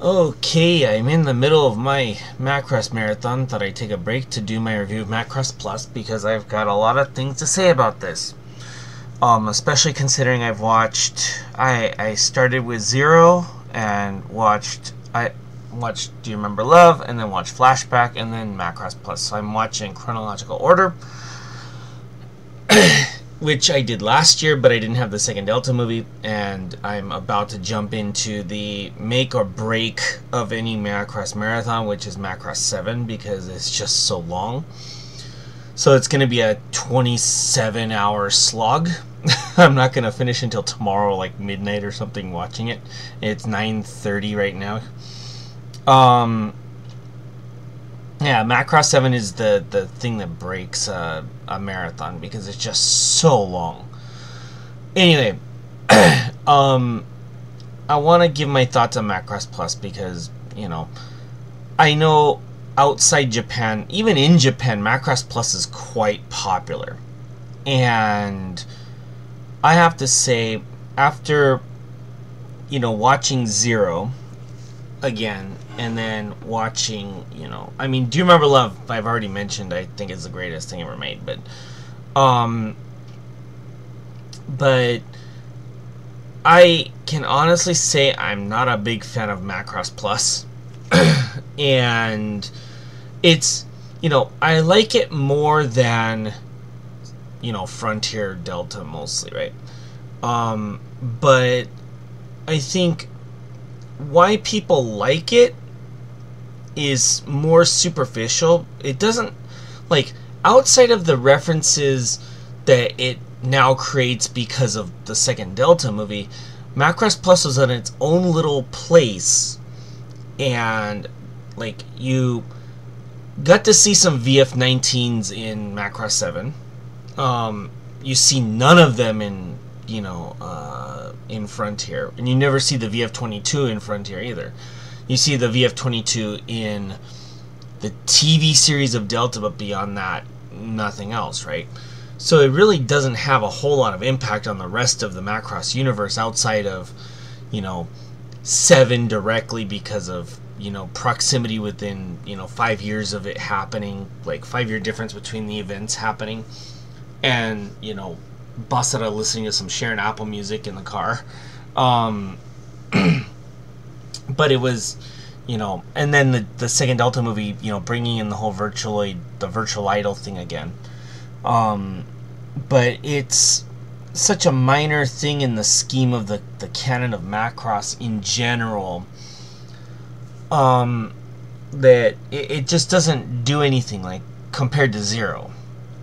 Okay, I'm in the middle of my Macross marathon. Thought I'd take a break to do my review of Macross Plus because I've got a lot of things to say about this. Especially considering I started with Zero and watched Do You Remember Love, and then watched Flashback, and then Macross Plus. So I'm watching chronological order, which I did last year, but I didn't have the second Delta movie, and I'm about to jump into the make or break of any Macross marathon, which is Macross 7, because it's just so long. So it's going to be a 27-hour slog. I'm not going to finish until tomorrow, like midnight or something, watching it. It's 9:30 right now. Yeah, Macross 7 is the thing that breaks a marathon because it's just so long. Anyway, I want to give my thoughts on Macross Plus because, I know outside Japan, even in Japan, Macross Plus is quite popular. And I have to say, after, watching Zero again, and then watching, Do You Remember Love? I've already mentioned, I think it's the greatest thing ever made, but I can honestly say I'm not a big fan of Macross Plus, and it's, I like it more than, Frontier Delta mostly, right? But I think why people like it is more superficial. It doesn't, outside of the references that it now creates because of the second Delta movie, Macross Plus was on its own little place, and you got to see some VF-19s in Macross 7. You see none of them in in Frontier, and you never see the VF-22 in Frontier either. You see the VF-22 in the TV series of Delta, but beyond that, nothing else, right? So it really doesn't have a whole lot of impact on the rest of the Macross universe outside of, 7 directly because of, proximity within, 5 years of it happening, 5-year difference between the events happening, and, Basara listening to some Sharon Apple music in the car. But it was, and then the second Delta movie, bringing in the whole virtual idol thing again. But it's such a minor thing in the scheme of the canon of Macross in general, that it just doesn't do anything compared to Zero.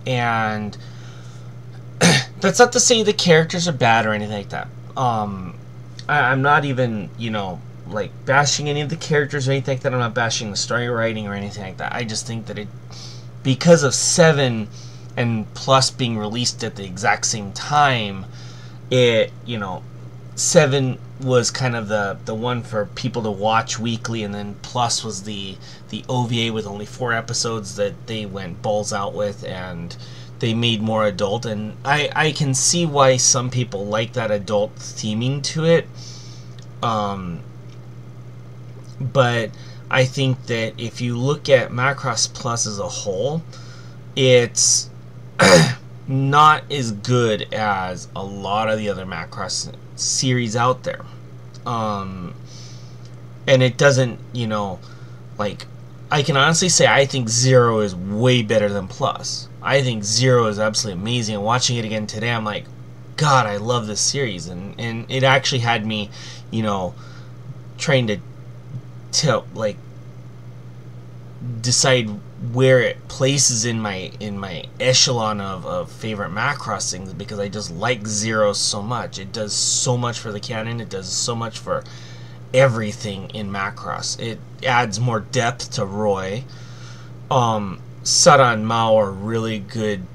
And that's not to say the characters are bad or anything like that. I'm not even, bashing any of the characters or anything like that. I'm not bashing the story writing or anything like that. I just think that because of 7 and Plus being released at the exact same time, 7 was kind of the one for people to watch weekly, and then Plus was the OVA with only 4 episodes that they went balls out with, and they made more adult, and I can see why some people like that adult theming to it. But I think that if you look at Macross Plus as a whole, it's not as good as a lot of the other Macross series out there. And it doesn't, I can honestly say I think Zero is way better than Plus. I think Zero is absolutely amazing. And watching it again today, I'm like, God, I love this series. And it actually had me, trying to decide where it places in my echelon of favorite Macross things, because I just like Zero so much. It does so much for the canon. It does so much for everything in Macross. It adds more depth to Roy. Sara and Mao are really good,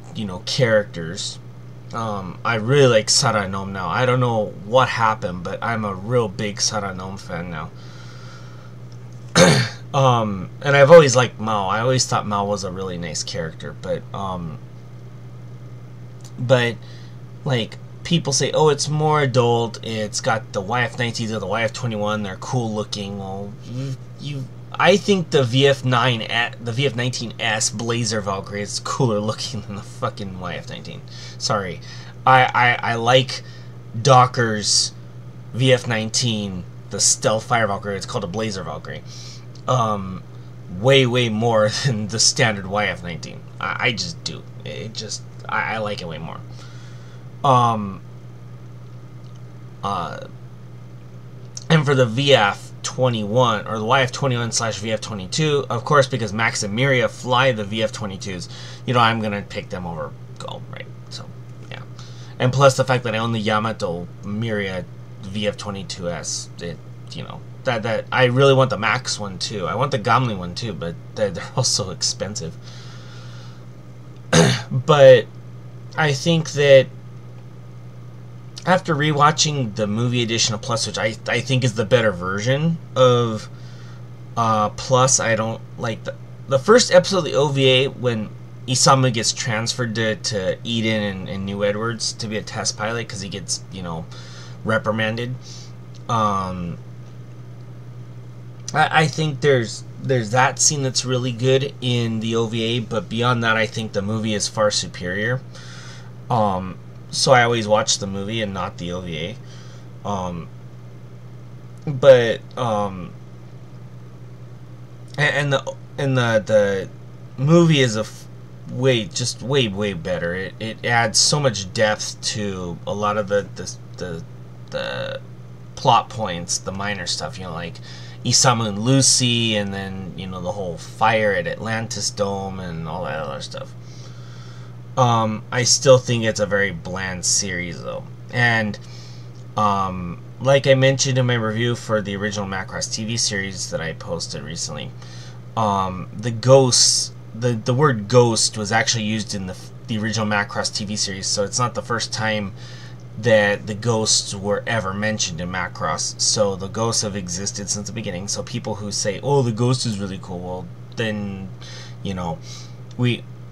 characters. I really like Sara and Nom now. I don't know what happened, but I'm a real big Sara and Nom fan now. And I've always liked Mao. I always thought Mao was a really nice character, but people say, oh, it's more adult, it's got the YF-19s or the YF-21, they're cool looking. Well, I think the VF-19S Blazer Valkyrie is cooler looking than the fucking YF-19. Sorry. I like Docker's VF-19, the Stealth Fire Valkyrie, it's called a Blazer Valkyrie, way more than the standard YF-19. I just do. I like it way more. And for the VF-21, or the YF-21/VF-22, of course, because Max and Miria fly the VF-22s, you know, I'm going to pick them over Gull, right? So, yeah. And plus the fact that I own the Yamato Miria VF-22S, you know, that I really want the Max one, too. I want the Gamli one, too, but they're also expensive. But I think that after rewatching the movie edition of Plus, which I think is the better version of Plus, I don't like the first episode of the OVA when Isamu gets transferred to Eden and New Edwards to be a test pilot because he gets, you know, reprimanded. I think there's that scene that's really good in the OVA, but beyond that, I think the movie is far superior. So I always watch the movie and not the OVA. And the movie is way better. It adds so much depth to a lot of the plot points, the minor stuff, you know, like Isamu and Lucy, and then, you know, the whole fire at Atlantis Dome and all that other stuff. I still think it's a very bland series, though. And like I mentioned in my review for the original Macross TV series that I posted recently, the ghosts, the word ghost was actually used in the original Macross TV series, so it's not the first time that the ghosts were ever mentioned in Macross. So the ghosts have existed since the beginning. So people who say, oh, the ghost is really cool, well, then, you know,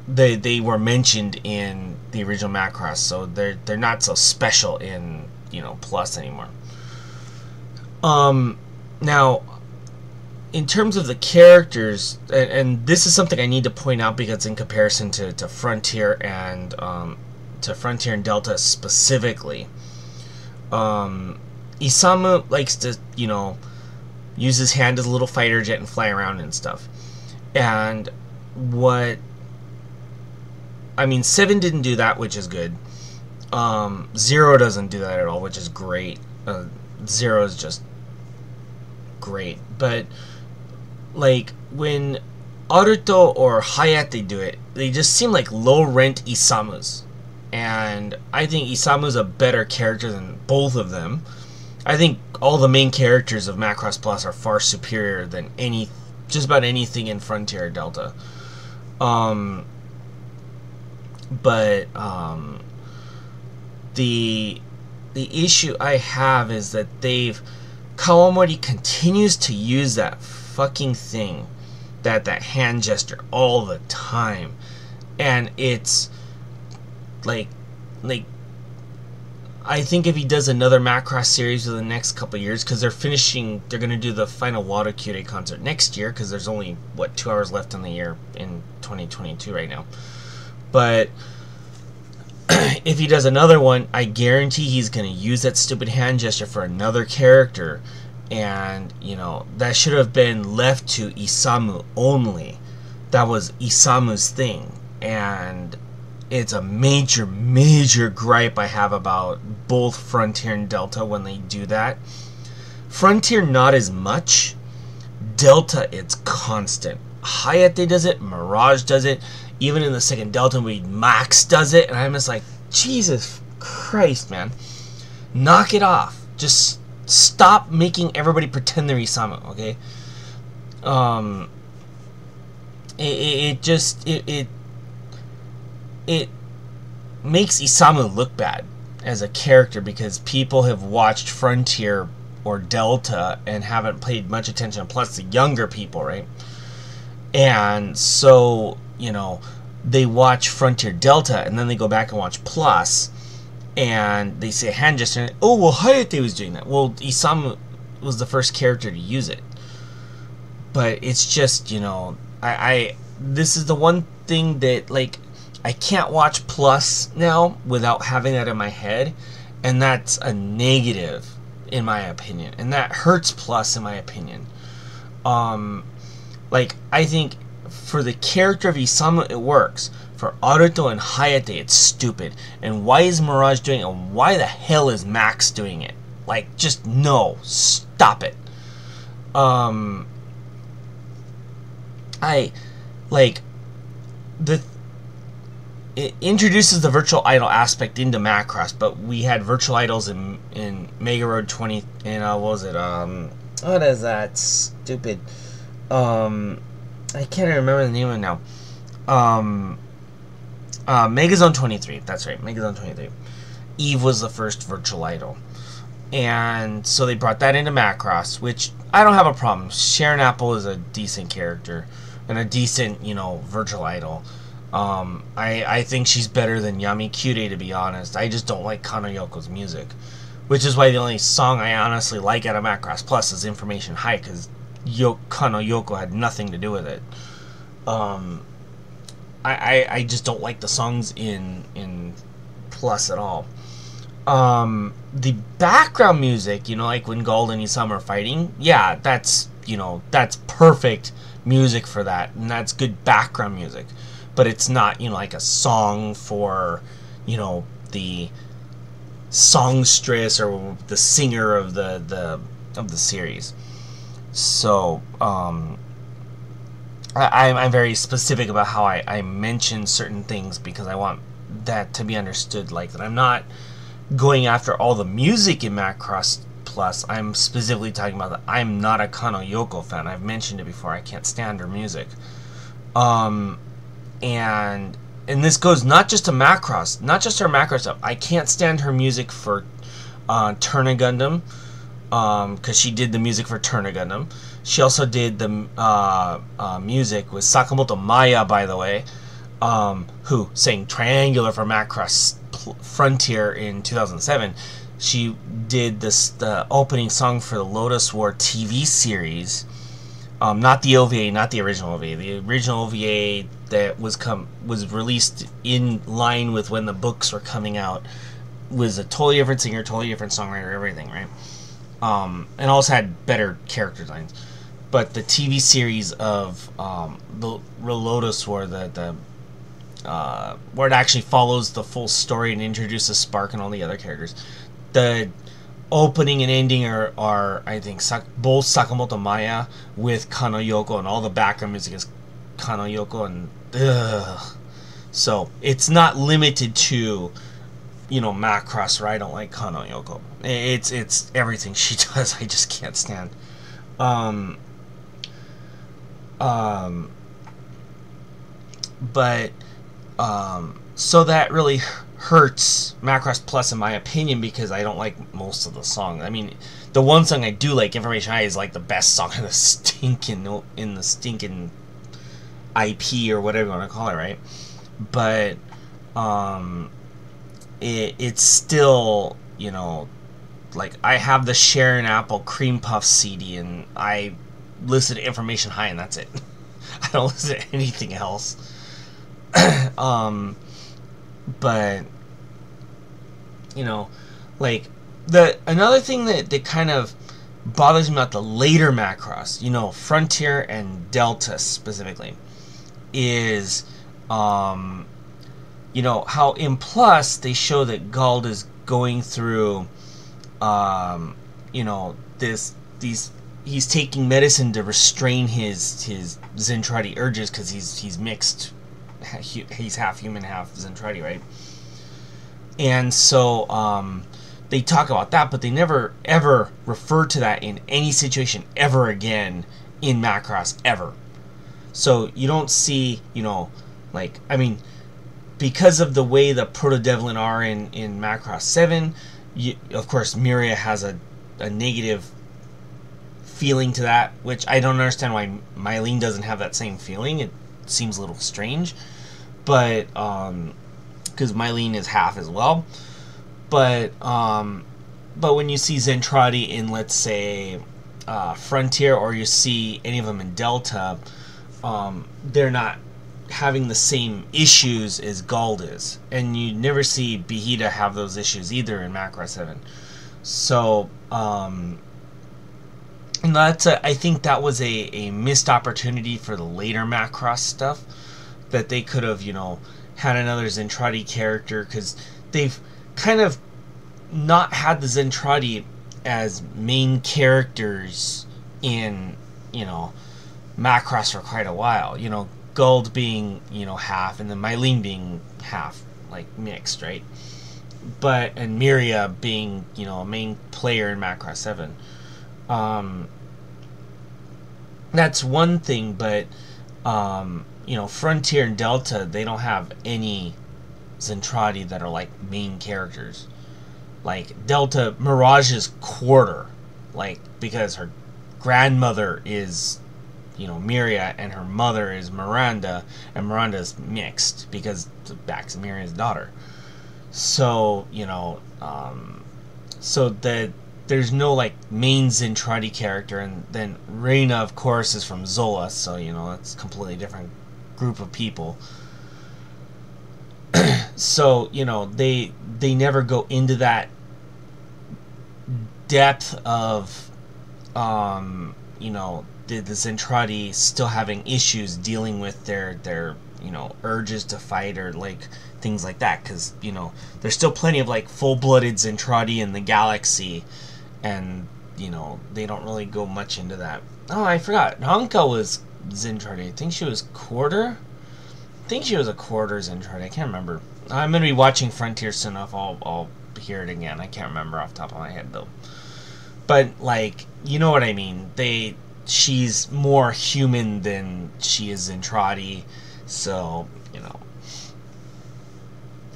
they were mentioned in the original Macross, so they're not so special in, you know, Plus anymore. Now, in terms of the characters, and this is something I need to point out because in comparison to Frontier and Delta specifically, Isamu likes to, you know, use his hand as a little fighter jet and fly around and stuff. And I mean, 7 didn't do that, which is good. 0 doesn't do that at all, which is great. 0 is just great. But, like, when Aruto or Hayate do it, they just seem like low-rent Isamus. And I think Isamu's a better character than both of them. I think all the main characters of Macross Plus are far superior than just about anything in Frontier or Delta. But the issue I have is that Kawamori continues to use that fucking thing, that hand gesture all the time, and it's like I think if he does another Macross series in the next couple of years, because they're going to do the final Wado Kyurei concert next year, because there's only, 2 hours left in the year in 2022 right now. But if he does another one, I guarantee he's going to use that stupid hand gesture for another character. And, you know, that should have been left to Isamu only. That was Isamu's thing. And it's a major gripe I have about both Frontier and Delta when they do that. Frontier, not as much. Delta, it's constant. Hayate does it. Mirage does it. Even in the second Delta movie, Max does it. And I'm just like, Jesus Christ, man. Knock it off. Just stop making everybody pretend they're Isamu, okay? It makes Isamu look bad as a character because people have watched Frontier or Delta and haven't paid much attention, plus the younger people, right? And so, you know, they watch Frontier Delta and then they go back and watch Plus, and they say a hand gesture. And, oh, well, Hayate was doing that. Well, Isamu was the first character to use it. But it's just, you know, this is the one thing that, like, I can't watch Plus now without having that in my head, and that's a negative, in my opinion, and that hurts Plus, in my opinion. Like, I think for the character of Isamu, it works. For Aruto and Hayate, it's stupid. And why is Mirage doing it? And why the hell is Max doing it? Like, just no, stop it. It introduces the virtual idol aspect into Macross, but we had virtual idols in Mega Road 20, and what was it, what is that stupid, I can't remember the name of it now, Megazone 23, that's right, Megazone 23, Eve was the first virtual idol, and so they brought that into Macross, which I don't have a problem. Sharon Apple is a decent character, and a decent, you know, virtual idol. I think she's better than Yami Kyurei, to be honest. I just don't like Kano Yoko's music, which is why the only song I honestly like out of Macross Plus is Information High, because Kano Yoko had nothing to do with it. I just don't like the songs in Plus at all. The background music, you know, like when Gold and Isamu are fighting, yeah, that's, you know, that's perfect music for that, and that's good background music. But it's not, you know, like a song for, you know, the songstress or the singer of the series. So I'm very specific about how I mention certain things, because I want that to be understood, like that I'm not going after all the music in Macross Plus. I'm specifically talking about that I'm not a Kano Yoko fan. I've mentioned it before. I can't stand her music. And this goes not just to Macross, not just her Macross stuff. I can't stand her music for Turna Gundam, because she did the music for Turna Gundam. She also did the music with Sakamoto Maya, by the way, who sang Triangular for Macross Frontier in 2007. She did the opening song for the Lotus War TV series. Not the OVA, not the original OVA. The original OVA that was released in line with when the books were coming out was a totally different singer, totally different songwriter, everything, right? And also had better character designs. But the TV series of the Lotus War, where it actually follows the full story and introduces Spark and all the other characters, the opening and ending are I think both Sakamoto Maya with Kano Yoko, and all the background music is Kano Yoko, and so it's not limited to, you know, Macross, where I don't like Kano Yoko. It's everything she does I just can't stand. So that really hurts Macross Plus, in my opinion, because I don't like most of the songs. I mean, the one song I do like, Information High, is like the best song in the stinking IP or whatever you want to call it, right? But it's still, you know, like I have the Sharon Apple Cream Puff CD, and I listen to Information High, and that's it. I don't listen to anything else. But you know, like another thing that kind of bothers me about the later Macross, you know, Frontier and Delta specifically, is you know, how in Plus they show that Gald is going through you know, he's taking medicine to restrain his Zentradi urges, because he's mixed. He's half human, half Zentradi, right? And so they talk about that, but they never ever refer to that in any situation ever again in Macross, ever. So you don't see, you know, like, I mean, because of the way the Proto-Devlin are in Macross 7, of course Miria has a negative feeling to that, which I don't understand why Mylene doesn't have that same feeling. It seems a little strange, but because Mylene is half as well. but when you see Zentradi in, let's say, Frontier, or you see any of them in Delta, they're not having the same issues as Gald is, and you never see Behita have those issues either in Macross 7. So, and that's I think that was a missed opportunity for the later Macross stuff, that they could have, you know, had another Zentradi character, because they've kind of not had the Zentradi as main characters in, you know, Macross for quite a while. You know, Gald being, you know, half, and then Mylene being half, like, mixed, right? But, and Miria being, you know, a main player in Macross 7. That's one thing, but, you know, Frontier and Delta, they don't have any Zentradi that are, like, main characters. Like, Delta, Mirage is quarter, like, because her grandmother is, you know, Miria, and her mother is Miranda, and Miranda's mixed because Bax is Miria's daughter. So, you know, so that there's no, like, main Zentradi character, and then Reina, of course, is from Zola, so, you know, that's a completely different group of people. So, you know, they never go into that depth of, you know, the Zentradi still having issues dealing with their you know, urges to fight, or like things like that, because, you know, there's still plenty of, like, full-blooded Zentradi in the galaxy, and, you know, they don't really go much into that. Oh, I forgot, Honka was Zentradi. I think she was quarter. I think she was a quarter Zentradi. I can't remember. I'm gonna be watching Frontier soon enough. I'll hear it again. I can't remember off the top of my head though. But, like, you know what I mean. She's more human than she is Zentradi. So, you know,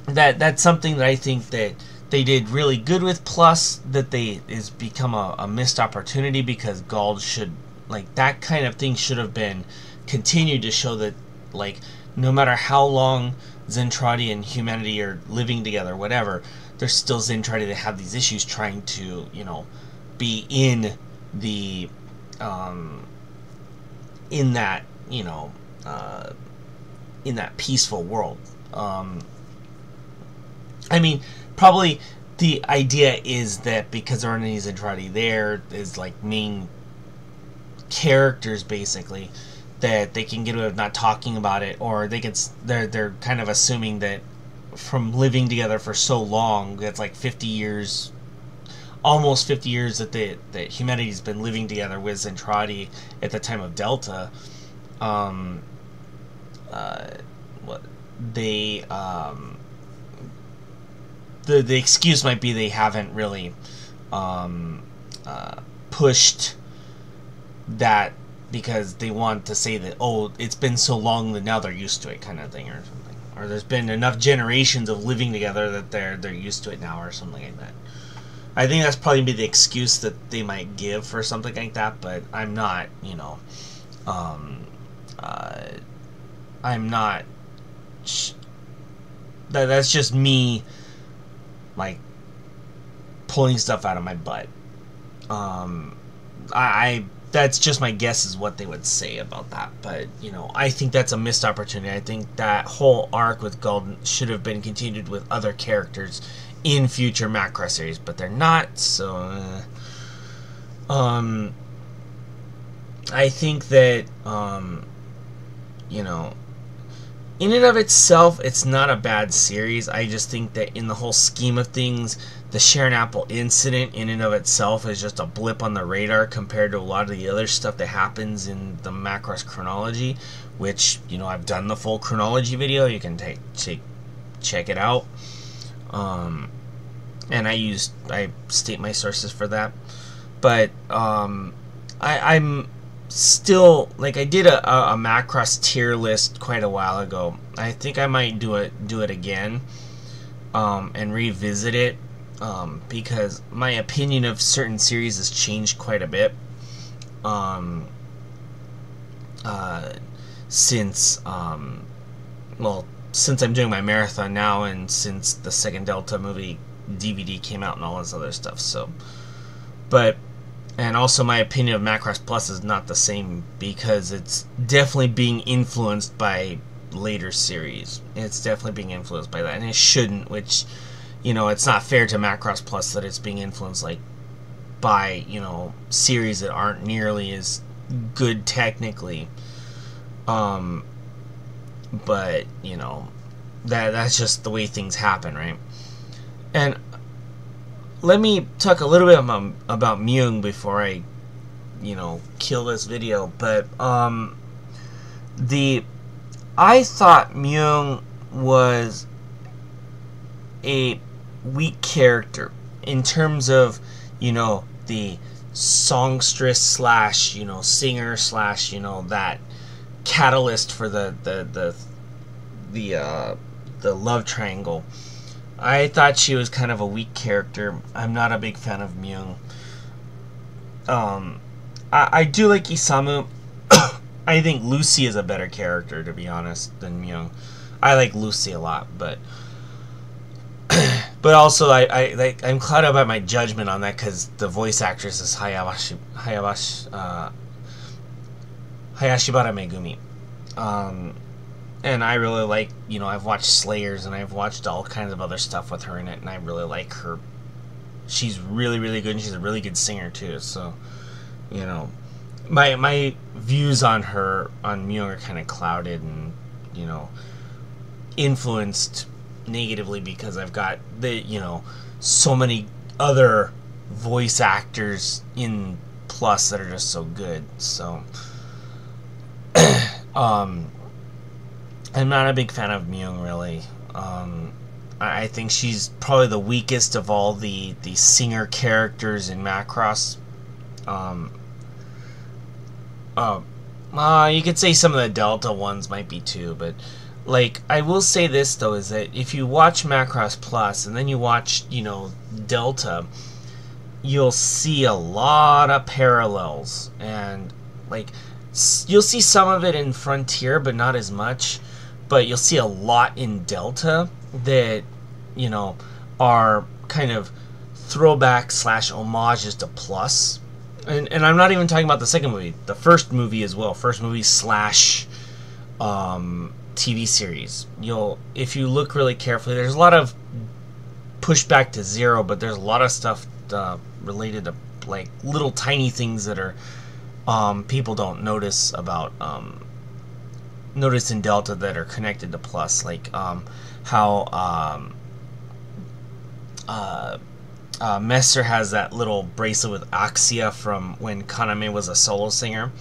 that's something that I think that they did really good with. Plus, that is become a missed opportunity, because Gald should, like, that kind of thing should have been continued to show that, like, no matter how long Zentradi and humanity are living together, whatever, there's still Zentradi that have these issues trying to, you know, be in the, in that, you know, in that peaceful world. I mean, probably the idea is that because there aren't any Zentradi there, is, like, main characters, basically, that they can get away with not talking about it, or they're kind of assuming that from living together for so long, that's like 50 years, almost 50 years, that that humanity's been living together with Zentradi at the time of Delta. The excuse might be they haven't really pushed that, because they want to say that, oh, it's been so long that now they're used to it, kind of thing, or something, or there's been enough generations of living together that they're used to it now, or something like that. I think that's probably the excuse that they might give for something like that, but I'm not, you know, I'm not. That's just me, like, pulling stuff out of my butt. That's just my guess is what they would say about that. But, you know, I think that's a missed opportunity. I think that whole arc with Golden should have been continued with other characters in future Macross series, but they're not. So, I think that, you know, in and of itself, it's not a bad series. I just think that in the whole scheme of things, the Sharon Apple incident in and of itself is just a blip on the radar compared to a lot of the other stuff that happens in the Macross chronology, which, you know, I've done the full chronology video. You can check it out. And I state my sources for that. But I'm still, like, I did a Macross tier list quite a while ago. I think I might do it again, and revisit it, because my opinion of certain series has changed quite a bit since I'm doing my marathon now, and since the second Delta movie DVD came out and all this other stuff. So, but, and also my opinion of Macross Plus is not the same because it's definitely being influenced by later series. It's definitely being influenced by that, and it shouldn't, which, you know, it's not fair to Macross Plus that it's being influenced, like, by, you know, series that aren't nearly as good technically. But, you know, that's just the way things happen, right? And let me talk a little bit about Myung before I, you know, kill this video. But I thought Myung was a weak character in terms of, you know, the songstress slash, you know, singer slash, you know, that catalyst for the love triangle. I thought she was kind of a weak character. I'm not a big fan of Myung. I do like Isamu. I think Lucy is a better character, to be honest, than Myung. I like Lucy a lot, but also I'm clouded by my judgment on that because the voice actress is Hayashibara Megumi. And I really like, you know, I've watched Slayers and I've watched all kinds of other stuff with her in it, and I really like her. She's really, really good, and she's a really good singer too. So, you know, my views on her, on Myung, are kind of clouded and, you know, influenced negatively because I've got you know, so many other voice actors in Plus that are just so good. So I'm not a big fan of Myung, really. I think she's probably the weakest of all the singer characters in Macross. You could say some of the Delta ones might be too, but, like, I will say this, though, is that if you watch Macross Plus and then you watch, you know, Delta, you'll see a lot of parallels. And, like, you'll see some of it in Frontier, but not as much. But you'll see a lot in Delta that, you know, are kind of throwback slash homages to Plus. And I'm not even talking about the second movie. The first movie as well. First movie slash TV series. If you look really carefully, there's a lot of pushback to Zero, but there's a lot of stuff related to, like, little tiny things that are people don't notice about notice in Delta that are connected to Plus, like how Messer has that little bracelet with Axia from when Kaname was a solo singer,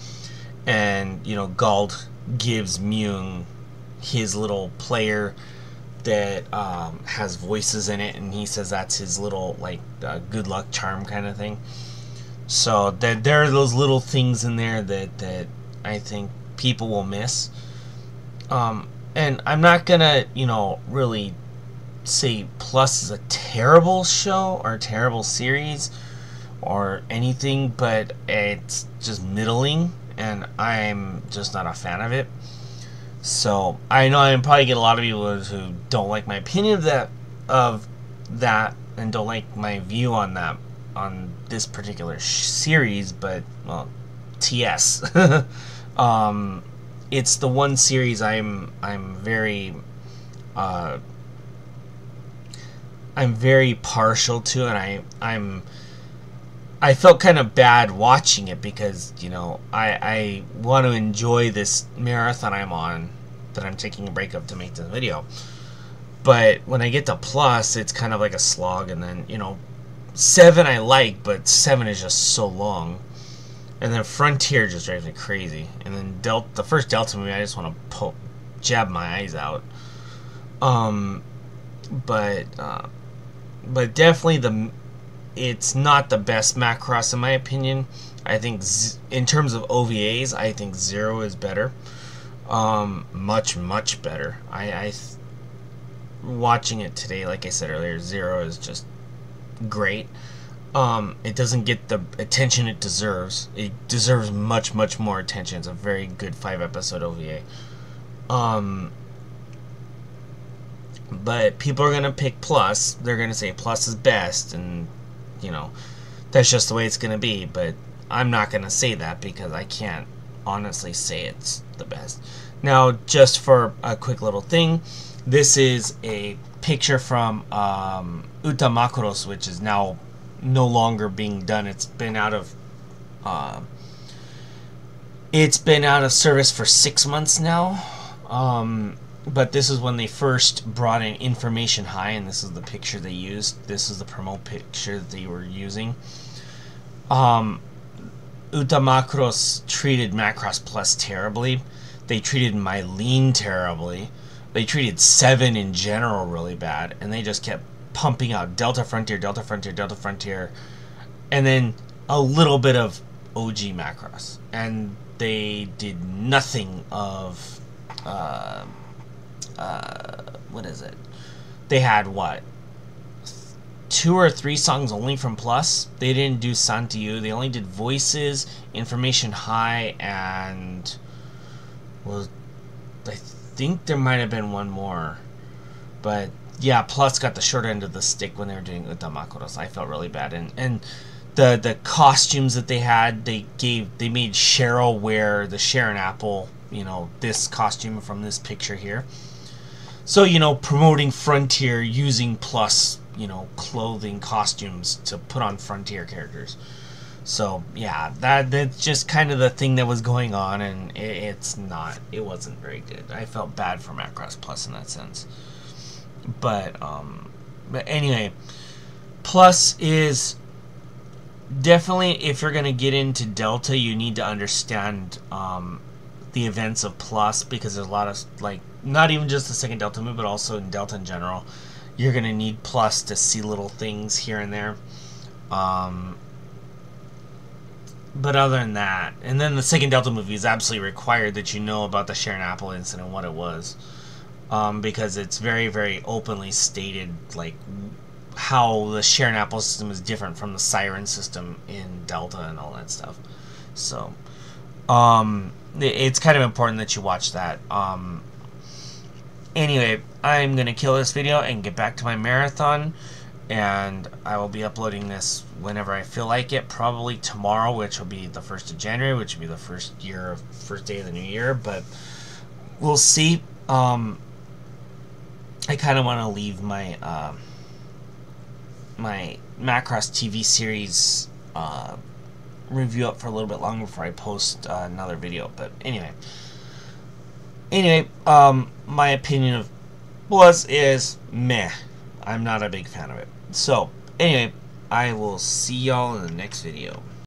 and, you know, Gald gives Myung his little player that has voices in it, and he says that's his little, like, good luck charm kind of thing. So there are those little things in there that I think people will miss. And I'm not gonna, you know, really say Plus is a terrible show or a terrible series or anything, but it's just middling, and I'm just not a fan of it. So I know I'm probably get a lot of people who don't like my opinion of that and don't like my view on that, on this particular series, but, well, TS. It's the one series I'm very partial to, and I felt kind of bad watching it because, you know, I want to enjoy this marathon I'm on, that I'm taking a break of to make this video. But when I get to Plus, it's kind of like a slog, and then, you know, 7 I like, but 7 is just so long. And then Frontier just drives me crazy. And then the first Delta movie, I just want to jab my eyes out. But definitely it's not the best Macross in my opinion. I think in terms of OVAs, I think Zero is better. Much better. Watching it today, like I said earlier, Zero is just great. It doesn't get the attention it deserves. It deserves much more attention. It's a very good 5-episode OVA. But people are going to pick Plus. They're going to say Plus is best, and, you know, that's just the way it's going to be. But I'm not going to say that because I can't honestly say it's the best. Now, just for a quick little thing, this is a picture from Macross, which is now no longer being done. It's been out of service for 6 months now. But this is when they first brought in Information High, and this is the picture they used. This is the promo picture that they were using. Macross treated Macross Plus terribly. They treated Mylene terribly. They treated 7 in general really bad, and they just kept pumping out Delta Frontier, Delta Frontier, Delta Frontier, and then a little bit of OG Macross. And they did nothing of what is it? They had what? 2 or 3 songs only from Plus. They didn't do Santiu. They only did Voices, Information High, and well, I think there might have been one more. But yeah, Plus got the short end of the stick when they were doing Macross. I felt really bad. And the costumes that they had, they made Cheryl wear the Sharon Apple, you know, this costume from this picture here. So, you know, promoting Frontier using Plus, you know, clothing, costumes to put on Frontier characters. So, yeah, that's just kind of the thing that was going on, and it wasn't very good. I felt bad for Macross Plus in that sense. But anyway, Plus is definitely, if you're going to get into Delta, you need to understand the events of Plus, because there's a lot of, like, not even just the second Delta move, but also in Delta in general. You're going to need Plus to see little things here and there. But other than that, and then the second Delta movie is absolutely required that you know about the Sharon Apple incident, what it was. Because it's very, very openly stated, like, how the Sharon Apple system is different from the Siren system in Delta and all that stuff. So, it's kind of important that you watch that. Anyway, I'm going to kill this video and get back to my marathon, and I will be uploading this whenever I feel like it, probably tomorrow, which will be the 1st of January, which will be the first day of the new year, but we'll see. I kind of want to leave my my Macross TV series review up for a little bit longer before I post another video, but anyway, my opinion of Plus is meh. I'm not a big fan of it. So, anyway, I will see y'all in the next video.